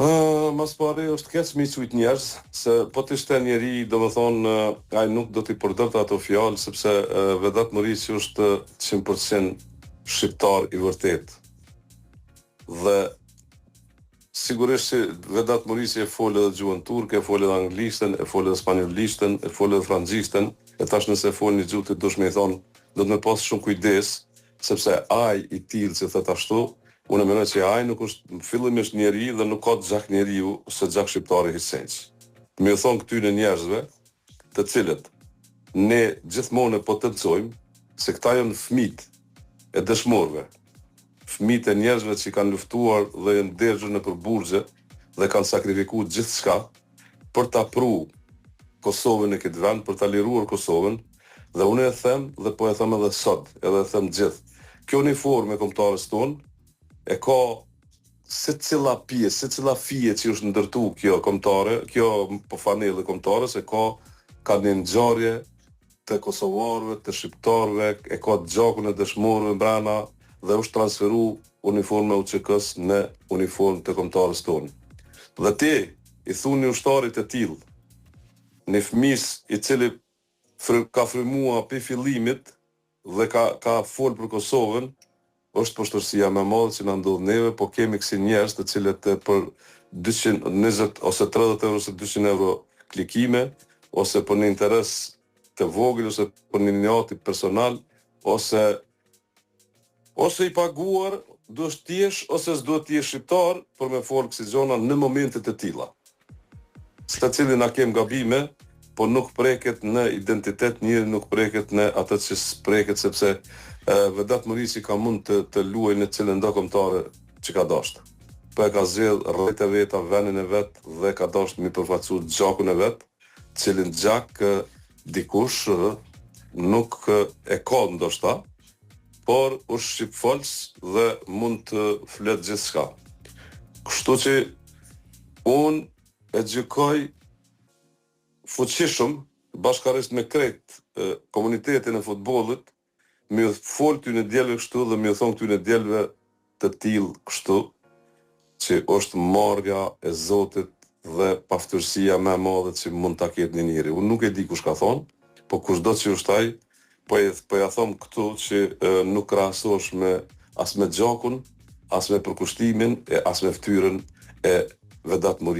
Mas pari është keq mi qujt njerëz, se po të ishte njeri, do më thonë, ai nuk do t'i përdorte ato fjalë, sepse Vedat Muriqi është 100% shqiptar i vërtet. Dhe sigurisht që Vedat Muriqi e folë edhe gjuhën turke, e folë edhe anglishtën, e folë edhe spanjollishtën, e folë edhe frangjishtën, e tash nëse e folë një gjuhë të dush me i thonë, do të me pas shumë kujdes, sepse ai i tillë që thot ashtu, unë mendoj që ai nuk është fillimisht njeri dhe nuk ka gjak njeriu ose gjak shqiptari hisenç. Me u thon këtyre njerëzve, të cilët ne gjithmonë e potencojmë se këta janë fëmijët e dëshmorëve, fëmijët e njerëzve që kanë luftuar dhe janë derdhur nëpër burgje dhe kanë sakrifikuar gjithçka për ta pru Kosovën e këtë vend, për ta liruar Kosovën, dhe unë e them dhe po e them edhe sot, edhe e them gjithë. Kjo uniformë e kombëtarës tonë e ka secila pjesë, secila fije që është ndërtu kjo kombëtare, kjo po fanellë kombëtarës e ka një ngjarje të kosovarëve, të shqiptarëve, e ka gjakun e dëshmorëve brana dhe është transferu uniforma e UÇK-s në uniformë të kombëtarës tonë. Dhe ti i thuni ushtarit e tillë, një fëmis i cili ka frymua për fillimit dhe ka folë për Kosovën, është poshtërsia më e madhe që na ndodh neve, po kemi kësi njerëz të cilët për 220 ose 30 euro ose 200 euro klikime, ose për një interes të vogël, ose për një njati personal, ose i paguar, duhet t'jesh ose s'duhet t'jesh shqiptar për me folë kësi gjona në momentet e tilla. Së cili na kem gabime, po nuk preket në identitet njëri, nuk preket në atë që s'preket, sepse Vedat Muriqi ka mund të luaj në cilën do kombëtare që ka dashur. Po e ka zgjedh rreth e veta, vendin e vet dhe ka dashur mi përfaqësu gjakun e vet, cilin gjak dikush nuk e ka ndoshta, por është shqipfolës dhe mund të flet gjithçka. Kështu që unë e gjykoj fuqishëm bashkarisht me krejt komunitetin e futbollit, me u fol këtyne djelëve kështu dhe me u thon këtyne djelëve të tillë kështu, që është marrja e Zotit dhe paftërsia më e madhe që mund ta ketë një njeri. Unë nuk e di kush ka thonë, po kushdo që është ai, po ja them këtu që nuk krahasohesh as me gjakun, as me përkushtimin, as me fytyrën e Vedat Muriqit.